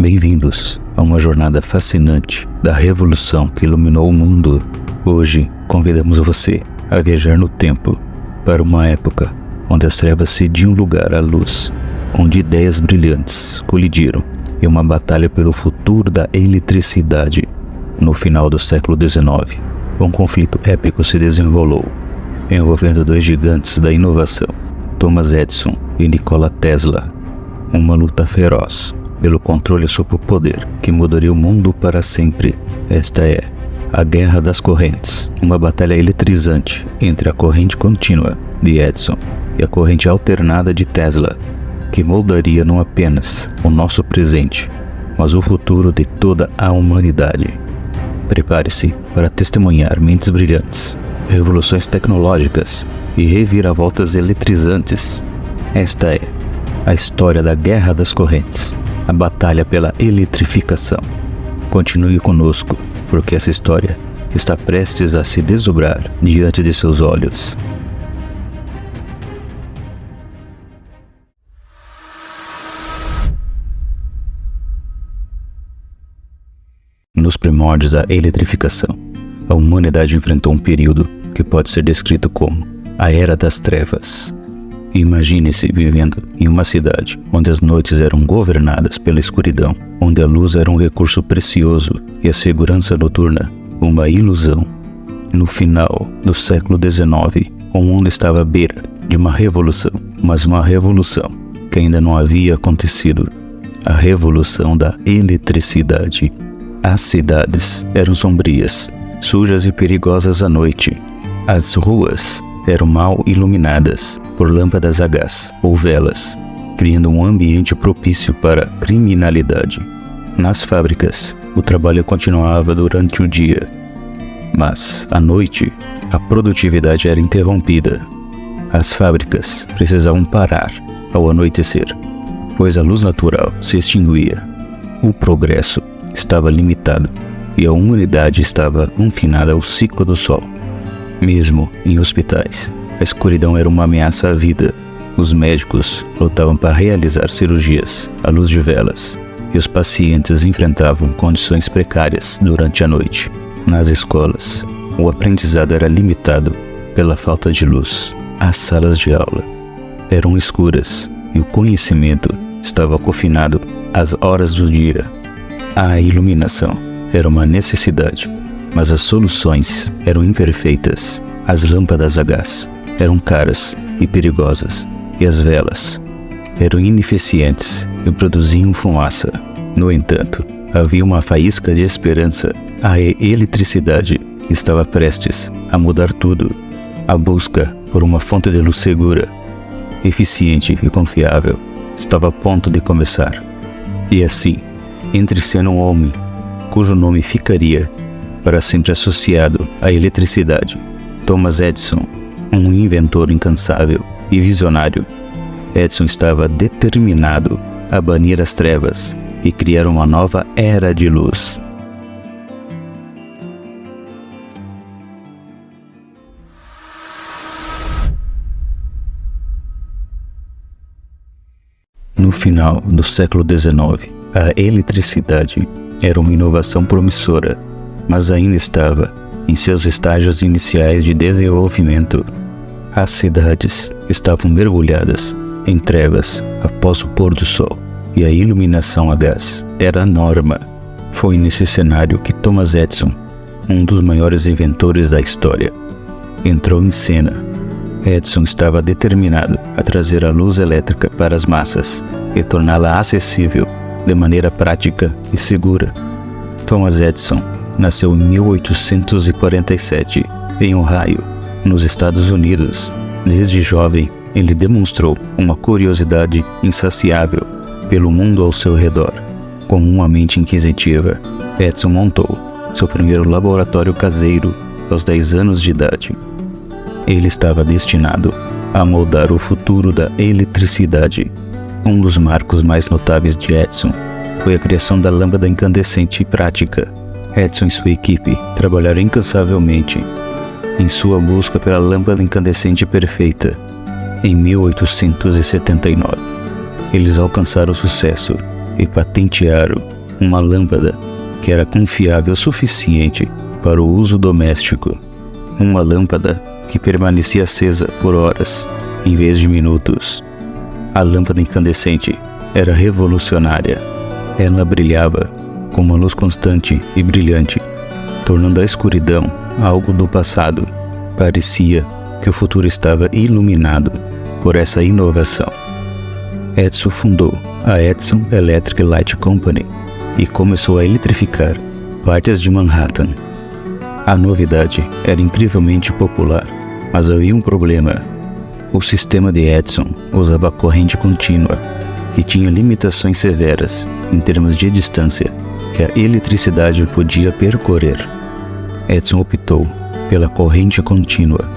Bem-vindos a uma jornada fascinante da revolução que iluminou o mundo. Hoje, convidamos você a viajar no tempo para uma época onde as trevas cediam lugar à luz, onde ideias brilhantes colidiram em uma batalha pelo futuro da eletricidade. No final do século XIX, um conflito épico se desenrolou, envolvendo dois gigantes da inovação, Thomas Edison e Nikola Tesla. Uma luta feroz pelo controle sobre o poder que mudaria o mundo para sempre. Esta é a Guerra das Correntes, uma batalha eletrizante entre a corrente contínua de Edison e a corrente alternada de Tesla, que moldaria não apenas o nosso presente, mas o futuro de toda a humanidade. Prepare-se para testemunhar mentes brilhantes, revoluções tecnológicas e reviravoltas eletrizantes. Esta é a história da Guerra das Correntes, a batalha pela eletrificação. Continue conosco, porque essa história está prestes a se desdobrar diante de seus olhos. Nos primórdios da eletrificação, a humanidade enfrentou um período que pode ser descrito como a Era das Trevas. Imagine-se vivendo em uma cidade onde as noites eram governadas pela escuridão, onde a luz era um recurso precioso e a segurança noturna uma ilusão. No final do século XIX, o mundo estava à beira de uma revolução, mas uma revolução que ainda não havia acontecido: a revolução da eletricidade. As cidades eram sombrias, sujas e perigosas à noite. As ruas eram mal iluminadas por lâmpadas a gás ou velas, criando um ambiente propício para a criminalidade. Nas fábricas, o trabalho continuava durante o dia, mas à noite, a produtividade era interrompida. As fábricas precisavam parar ao anoitecer, pois a luz natural se extinguia. O progresso estava limitado e a humanidade estava confinada ao ciclo do sol. Mesmo em hospitais, a escuridão era uma ameaça à vida. Os médicos lutavam para realizar cirurgias à luz de velas, e os pacientes enfrentavam condições precárias durante a noite. Nas escolas, o aprendizado era limitado pela falta de luz. As salas de aula eram escuras e o conhecimento estava confinado às horas do dia. A iluminação era uma necessidade, mas as soluções eram imperfeitas. As lâmpadas a gás eram caras e perigosas, e as velas eram ineficientes e produziam fumaça. No entanto, havia uma faísca de esperança. A eletricidade estava prestes a mudar tudo. A busca por uma fonte de luz segura, eficiente e confiável estava a ponto de começar. E assim, entre cena um homem cujo nome ficaria para sempre associado à eletricidade: Thomas Edison, um inventor incansável e visionário. Edison estava determinado a banir as trevas e criar uma nova era de luz. No final do século XIX, a eletricidade era uma inovação promissora, mas ainda estava em seus estágios iniciais de desenvolvimento. As cidades estavam mergulhadas em trevas após o pôr do sol, e a iluminação a gás era a norma. Foi nesse cenário que Thomas Edison, um dos maiores inventores da história, entrou em cena. Edison estava determinado a trazer a luz elétrica para as massas e torná-la acessível de maneira prática e segura. Thomas Edison nasceu em 1847, em Ohio, nos Estados Unidos. Desde jovem, ele demonstrou uma curiosidade insaciável pelo mundo ao seu redor. Com uma mente inquisitiva, Edison montou seu primeiro laboratório caseiro aos 10 anos de idade. Ele estava destinado a moldar o futuro da eletricidade. Um dos marcos mais notáveis de Edison foi a criação da lâmpada incandescente prática. Edison e sua equipe trabalharam incansavelmente em sua busca pela lâmpada incandescente perfeita. Em 1879, eles alcançaram sucesso e patentearam uma lâmpada que era confiável o suficiente para o uso doméstico. Uma lâmpada que permanecia acesa por horas, em vez de minutos. A lâmpada incandescente era revolucionária. Ela brilhava com uma luz constante e brilhante, tornando a escuridão algo do passado. Parecia que o futuro estava iluminado por essa inovação. Edison fundou a Edison Electric Light Company e começou a eletrificar partes de Manhattan. A novidade era incrivelmente popular, mas havia um problema. O sistema de Edison usava corrente contínua, que tinha limitações severas em termos de distância que a eletricidade podia percorrer. Edison optou pela corrente contínua,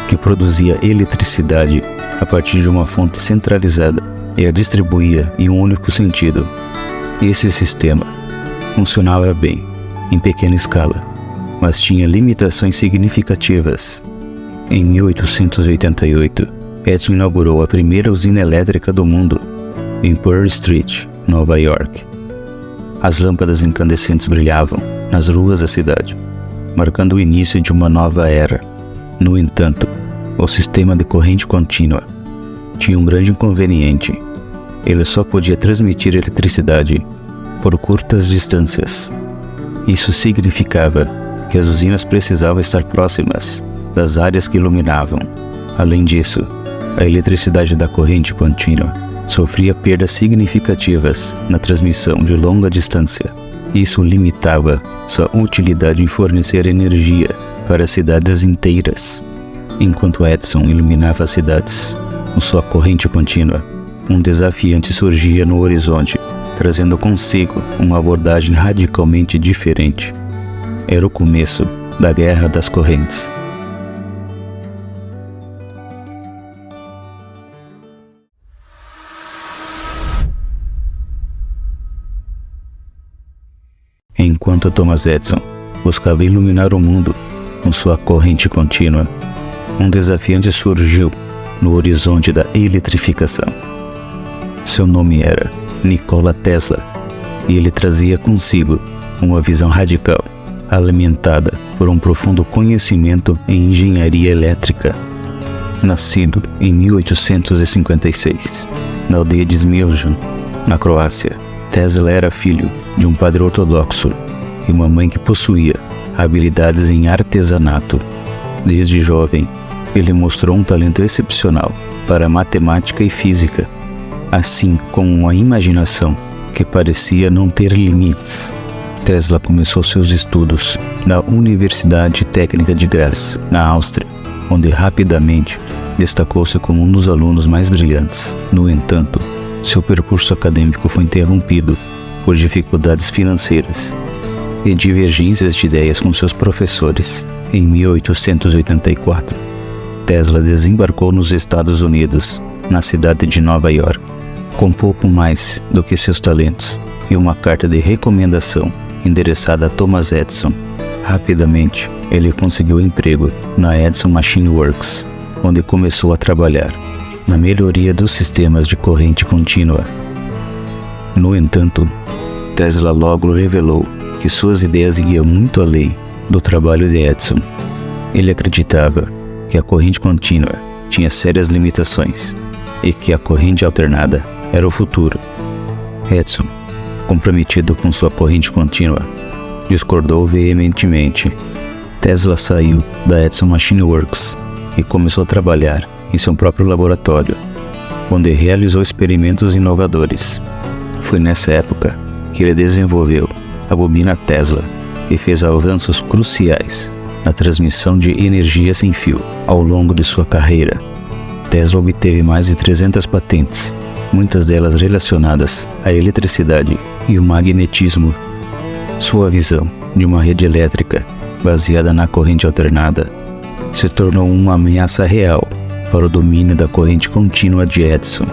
que produzia eletricidade a partir de uma fonte centralizada e a distribuía em um único sentido. Esse sistema funcionava bem, em pequena escala, mas tinha limitações significativas. Em 1888, Edison inaugurou a primeira usina elétrica do mundo, em Pearl Street, Nova York. As lâmpadas incandescentes brilhavam nas ruas da cidade, marcando o início de uma nova era. No entanto, o sistema de corrente contínua tinha um grande inconveniente. Ele só podia transmitir eletricidade por curtas distâncias. Isso significava que as usinas precisavam estar próximas das áreas que iluminavam. Além disso, a eletricidade da corrente contínua sofria perdas significativas na transmissão de longa distância. Isso limitava sua utilidade em fornecer energia para cidades inteiras. Enquanto Edison iluminava as cidades com sua corrente contínua, um desafiante surgia no horizonte, trazendo consigo uma abordagem radicalmente diferente. Era o começo da Guerra das Correntes. Enquanto Thomas Edison buscava iluminar o mundo com sua corrente contínua, um desafiante surgiu no horizonte da eletrificação. Seu nome era Nikola Tesla, e ele trazia consigo uma visão radical, alimentada por um profundo conhecimento em engenharia elétrica. Nascido em 1856, na aldeia de Smiljan, na Croácia, Tesla era filho de um padre ortodoxo e uma mãe que possuía habilidades em artesanato. Desde jovem, ele mostrou um talento excepcional para matemática e física, assim como uma imaginação que parecia não ter limites. Tesla começou seus estudos na Universidade Técnica de Graz, na Áustria, onde rapidamente destacou-se como um dos alunos mais brilhantes. No entanto, seu percurso acadêmico foi interrompido por dificuldades financeiras e divergências de ideias com seus professores. Em 1884, Tesla desembarcou nos Estados Unidos, na cidade de Nova York, com pouco mais do que seus talentos e uma carta de recomendação endereçada a Thomas Edison. Rapidamente, ele conseguiu emprego na Edison Machine Works, onde começou a trabalhar na melhoria dos sistemas de corrente contínua. No entanto, Tesla logo revelou que suas ideias iam muito além do trabalho de Edison. Ele acreditava que a corrente contínua tinha sérias limitações e que a corrente alternada era o futuro. Edison, comprometido com sua corrente contínua, discordou veementemente. Tesla saiu da Edison Machine Works e começou a trabalhar em seu próprio laboratório, onde realizou experimentos inovadores. Foi nessa época que ele desenvolveu a bobina Tesla e fez avanços cruciais na transmissão de energia sem fio. Ao longo de sua carreira, Tesla obteve mais de 300 patentes, muitas delas relacionadas à eletricidade e o magnetismo. Sua visão de uma rede elétrica baseada na corrente alternada se tornou uma ameaça real para o domínio da corrente contínua de Edison.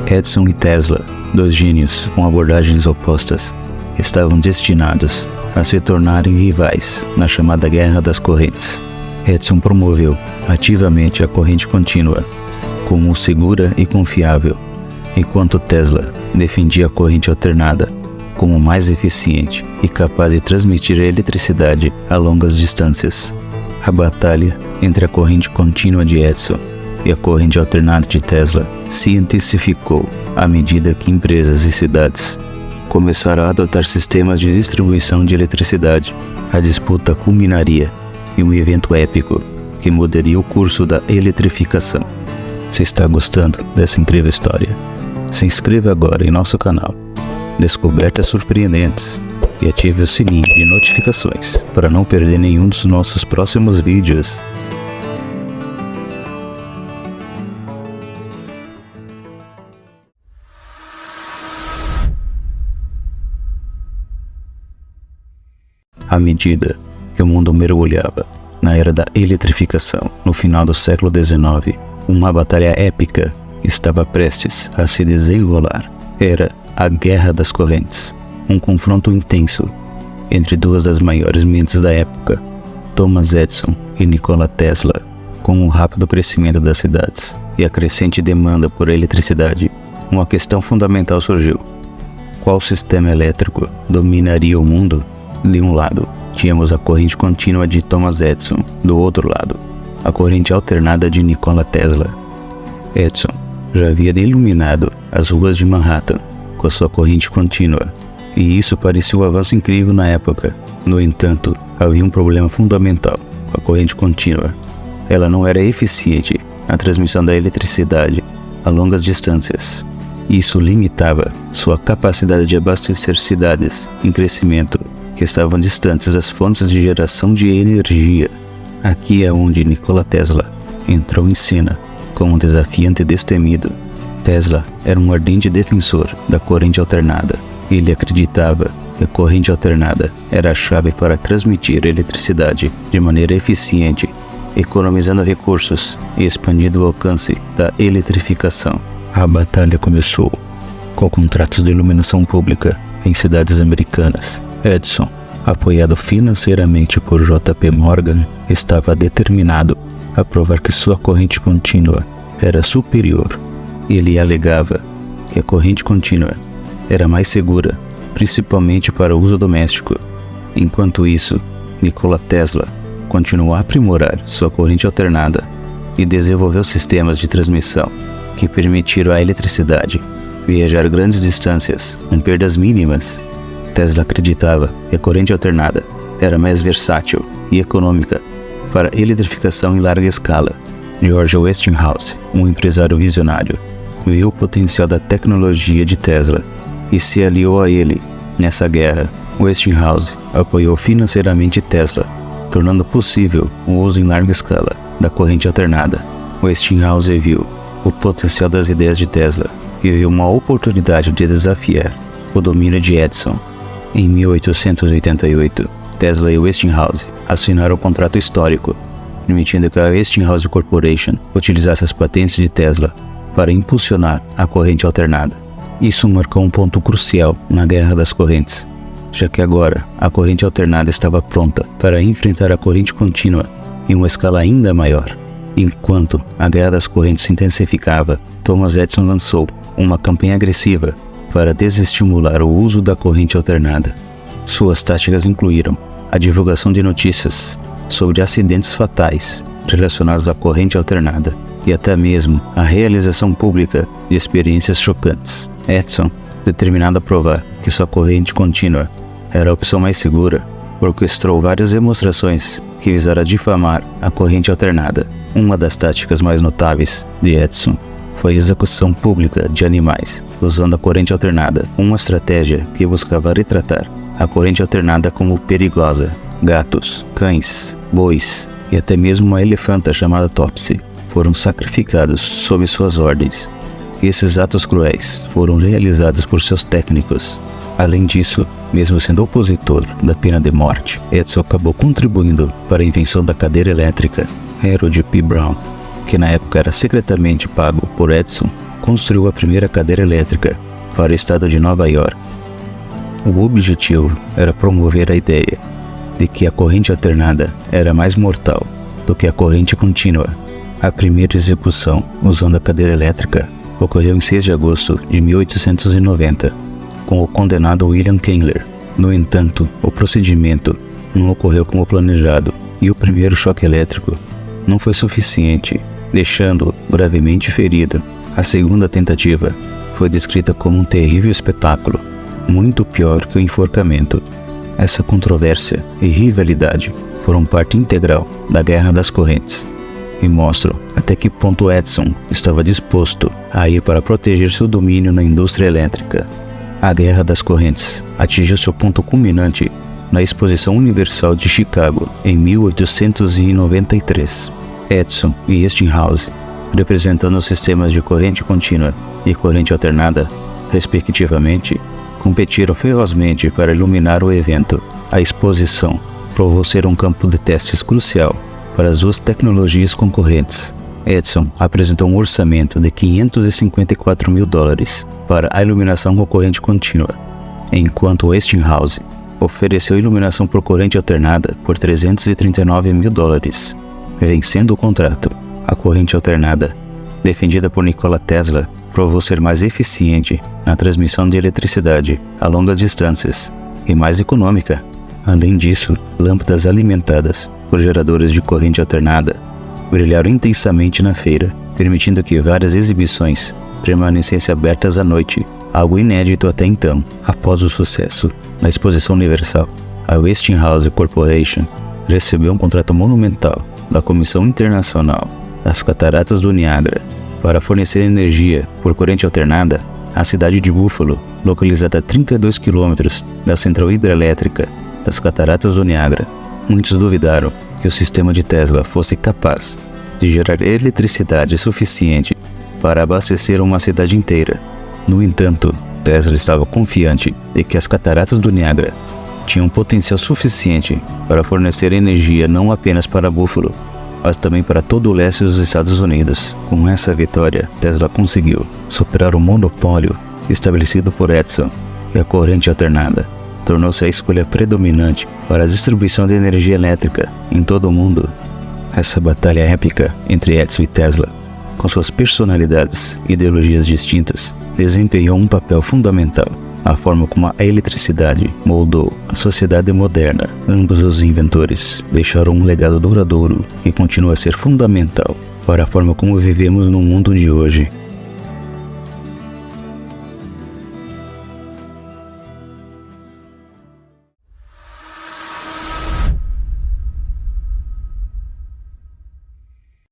Edison e Tesla, dois gênios com abordagens opostas, estavam destinados a se tornarem rivais na chamada Guerra das Correntes. Edison promoveu ativamente a corrente contínua como segura e confiável, enquanto Tesla defendia a corrente alternada como mais eficiente e capaz de transmitir a eletricidade a longas distâncias. A batalha entre a corrente contínua de Edison e a corrente alternada de Tesla se intensificou à medida que empresas e cidades começaram a adotar sistemas de distribuição de eletricidade. A disputa culminaria em um evento épico que mudaria o curso da eletrificação. Se está gostando dessa incrível história, se inscreva agora em nosso canal Descobertas Surpreendentes e ative o sininho de notificações para não perder nenhum dos nossos próximos vídeos. À medida que o mundo mergulhava na era da eletrificação no final do século XIX, uma batalha épica estava prestes a se desenrolar. Era a Guerra das Correntes, um confronto intenso entre duas das maiores mentes da época, Thomas Edison e Nikola Tesla. Com o rápido crescimento das cidades e a crescente demanda por eletricidade, uma questão fundamental surgiu: qual sistema elétrico dominaria o mundo? De um lado, tínhamos a corrente contínua de Thomas Edison, do outro lado, a corrente alternada de Nikola Tesla. Edison já havia iluminado as ruas de Manhattan com a sua corrente contínua, e isso parecia um avanço incrível na época. No entanto, havia um problema fundamental com a corrente contínua. Ela não era eficiente na transmissão da eletricidade a longas distâncias. Isso limitava sua capacidade de abastecer cidades em crescimento que estavam distantes das fontes de geração de energia. Aqui é onde Nikola Tesla entrou em cena como um desafiante destemido. Tesla era um ardente defensor da corrente alternada. Ele acreditava que a corrente alternada era a chave para transmitir eletricidade de maneira eficiente, economizando recursos e expandindo o alcance da eletrificação. A batalha começou com contratos de iluminação pública em cidades americanas. Edison, apoiado financeiramente por J.P. Morgan, estava determinado a provar que sua corrente contínua era superior. Ele alegava que a corrente contínua era mais segura, principalmente para o uso doméstico. Enquanto isso, Nikola Tesla continuou a aprimorar sua corrente alternada e desenvolveu sistemas de transmissão que permitiram à eletricidade viajar grandes distâncias com perdas mínimas. Tesla acreditava que a corrente alternada era mais versátil e econômica para eletrificação em larga escala. George Westinghouse, um empresário visionário, viu o potencial da tecnologia de Tesla e se aliou a ele nessa guerra. Westinghouse apoiou financeiramente Tesla, tornando possível o uso em larga escala da corrente alternada. Westinghouse viu o potencial das ideias de Tesla e viu uma oportunidade de desafiar o domínio de Edison. Em 1888, Tesla e Westinghouse assinaram um contrato histórico, permitindo que a Westinghouse Corporation utilizasse as patentes de Tesla para impulsionar a corrente alternada. Isso marcou um ponto crucial na Guerra das Correntes, já que agora a corrente alternada estava pronta para enfrentar a corrente contínua em uma escala ainda maior. Enquanto a Guerra das Correntes se intensificava, Thomas Edison lançou uma campanha agressiva para desestimular o uso da corrente alternada. Suas táticas incluíram a divulgação de notícias sobre acidentes fatais relacionados à corrente alternada e até mesmo a realização pública de experiências chocantes. Edison, determinado a provar que sua corrente contínua era a opção mais segura, orquestrou várias demonstrações que visaram difamar a corrente alternada. Uma das táticas mais notáveis de Edison foi a execução pública de animais usando a corrente alternada, uma estratégia que buscava retratar a corrente alternada como perigosa. Gatos, cães, bois e até mesmo uma elefanta chamada Topsy foram sacrificados sob suas ordens. Esses atos cruéis foram realizados por seus técnicos. Além disso, mesmo sendo opositor da pena de morte, Edison acabou contribuindo para a invenção da cadeira elétrica. Harold P. Brown, que na época era secretamente pago por Edison, construiu a primeira cadeira elétrica para o estado de Nova York. O objetivo era promover a ideia de que a corrente alternada era mais mortal do que a corrente contínua. A primeira execução usando a cadeira elétrica ocorreu em 6 de agosto de 1890. com o condenado William Kengler. No entanto, o procedimento não ocorreu como planejado e o primeiro choque elétrico não foi suficiente, deixando-o gravemente ferido. A segunda tentativa foi descrita como um terrível espetáculo, muito pior que o enforcamento. Essa controvérsia e rivalidade foram parte integral da Guerra das Correntes e mostram até que ponto Edison estava disposto a ir para proteger seu domínio na indústria elétrica. A Guerra das Correntes atingiu seu ponto culminante na Exposição Universal de Chicago em 1893. Edison e Westinghouse, representando os sistemas de corrente contínua e corrente alternada, respectivamente, competiram ferozmente para iluminar o evento. A exposição provou ser um campo de testes crucial para as duas tecnologias concorrentes. Edison apresentou um orçamento de $554 mil para a iluminação com corrente contínua, enquanto Westinghouse ofereceu iluminação por corrente alternada por $339 mil. Vencendo o contrato, a corrente alternada, defendida por Nikola Tesla, provou ser mais eficiente na transmissão de eletricidade a longas distâncias e mais econômica. Além disso, lâmpadas alimentadas por geradores de corrente alternada brilharam intensamente na feira, permitindo que várias exibições permanecessem abertas à noite, algo inédito até então. Após o sucesso na Exposição Universal, a Westinghouse Corporation recebeu um contrato monumental da Comissão Internacional das Cataratas do Niágara para fornecer energia por corrente alternada à cidade de Buffalo, localizada a 32 quilômetros da central hidrelétrica das Cataratas do Niágara. Muitos duvidaram que o sistema de Tesla fosse capaz de gerar eletricidade suficiente para abastecer uma cidade inteira. No entanto, Tesla estava confiante de que as Cataratas do Niágara tinham potencial suficiente para fornecer energia não apenas para Buffalo, mas também para todo o leste dos Estados Unidos. Com essa vitória, Tesla conseguiu superar o monopólio estabelecido por Edison, e a corrente alternada tornou-se a escolha predominante para a distribuição de energia elétrica em todo o mundo. Essa batalha épica entre Edison e Tesla, com suas personalidades e ideologias distintas, desempenhou um papel fundamental na forma como a eletricidade moldou a sociedade moderna. Ambos os inventores deixaram um legado duradouro que continua a ser fundamental para a forma como vivemos no mundo de hoje.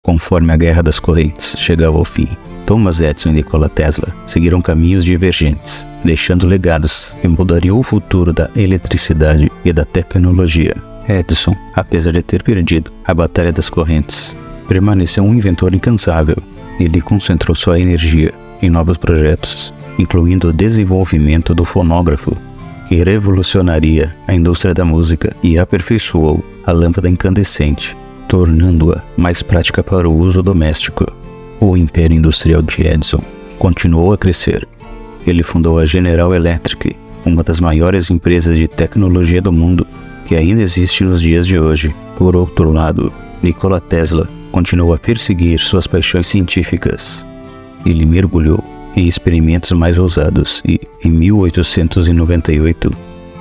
Conforme a Guerra das Correntes chegava ao fim, Thomas Edison e Nikola Tesla seguiram caminhos divergentes, deixando legados que mudariam o futuro da eletricidade e da tecnologia. Edison, apesar de ter perdido a Batalha das Correntes, permaneceu um inventor incansável. Ele concentrou sua energia em novos projetos, incluindo o desenvolvimento do fonógrafo, que revolucionaria a indústria da música, e aperfeiçoou a lâmpada incandescente, tornando-a mais prática para o uso doméstico. O império industrial de Edison continuou a crescer. Ele fundou a General Electric, uma das maiores empresas de tecnologia do mundo, que ainda existe nos dias de hoje. Por outro lado, Nikola Tesla continuou a perseguir suas paixões científicas. Ele mergulhou em experimentos mais ousados e, em 1898,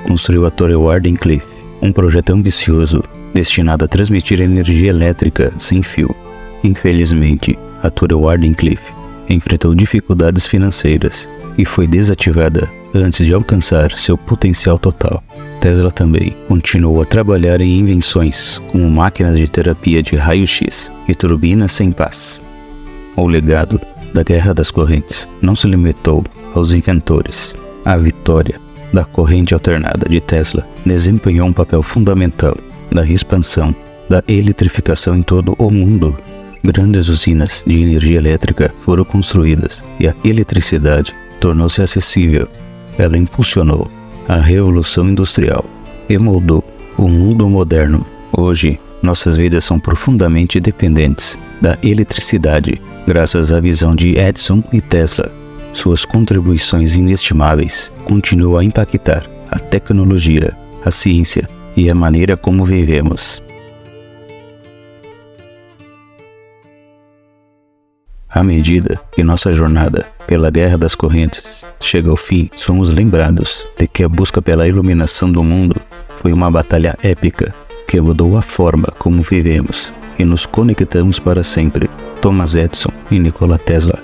construiu a Torre Wardenclyffe, um projeto ambicioso destinado a transmitir energia elétrica sem fio. Infelizmente, a Torre Wardenclyffe enfrentou dificuldades financeiras e foi desativada antes de alcançar seu potencial total. Tesla também continuou a trabalhar em invenções como máquinas de terapia de raio-x e turbinas sem pás. O legado da Guerra das Correntes não se limitou aos inventores. A vitória da corrente alternada de Tesla desempenhou um papel fundamental na expansão da eletrificação em todo o mundo. Grandes usinas de energia elétrica foram construídas e a eletricidade tornou-se acessível. Ela impulsionou a revolução industrial e moldou o mundo moderno. Hoje, nossas vidas são profundamente dependentes da eletricidade, graças à visão de Edison e Tesla. Suas contribuições inestimáveis continuam a impactar a tecnologia, a ciência e a maneira como vivemos. À medida que nossa jornada pela Guerra das Correntes chega ao fim, somos lembrados de que a busca pela iluminação do mundo foi uma batalha épica que mudou a forma como vivemos e nos conectamos para sempre. Thomas Edison e Nikola Tesla,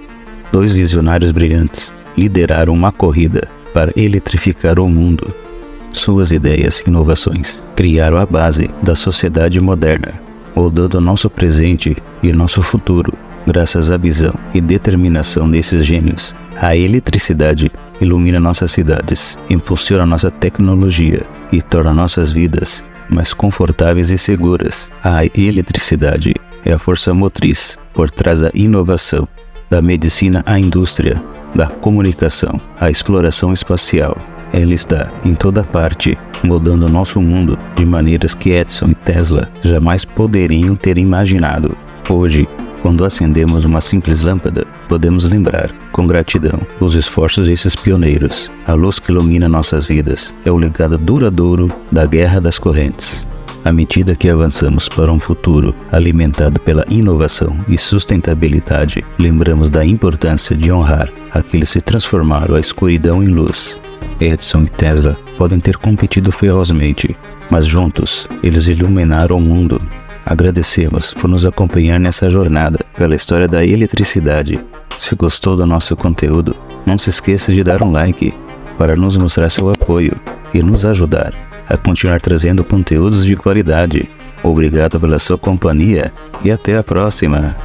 dois visionários brilhantes, lideraram uma corrida para eletrificar o mundo. Suas ideias e inovações criaram a base da sociedade moderna, moldando nosso presente e nosso futuro. Graças à visão e determinação desses gênios, a eletricidade ilumina nossas cidades, impulsiona nossa tecnologia e torna nossas vidas mais confortáveis e seguras. A eletricidade é a força motriz por trás da inovação, da medicina à indústria, da comunicação à exploração espacial. Ela está em toda parte, mudando o nosso mundo de maneiras que Edison e Tesla jamais poderiam ter imaginado. Hoje, quando acendemos uma simples lâmpada, podemos lembrar, com gratidão, os esforços desses pioneiros. A luz que ilumina nossas vidas é o legado duradouro da Guerra das Correntes. À medida que avançamos para um futuro alimentado pela inovação e sustentabilidade, lembramos da importância de honrar aqueles que transformaram a escuridão em luz. Edison e Tesla podem ter competido ferozmente, mas juntos eles iluminaram o mundo. Agradecemos por nos acompanhar nessa jornada pela história da eletricidade. Se gostou do nosso conteúdo, não se esqueça de dar um like para nos mostrar seu apoio e nos ajudar a continuar trazendo conteúdos de qualidade. Obrigado pela sua companhia e até a próxima!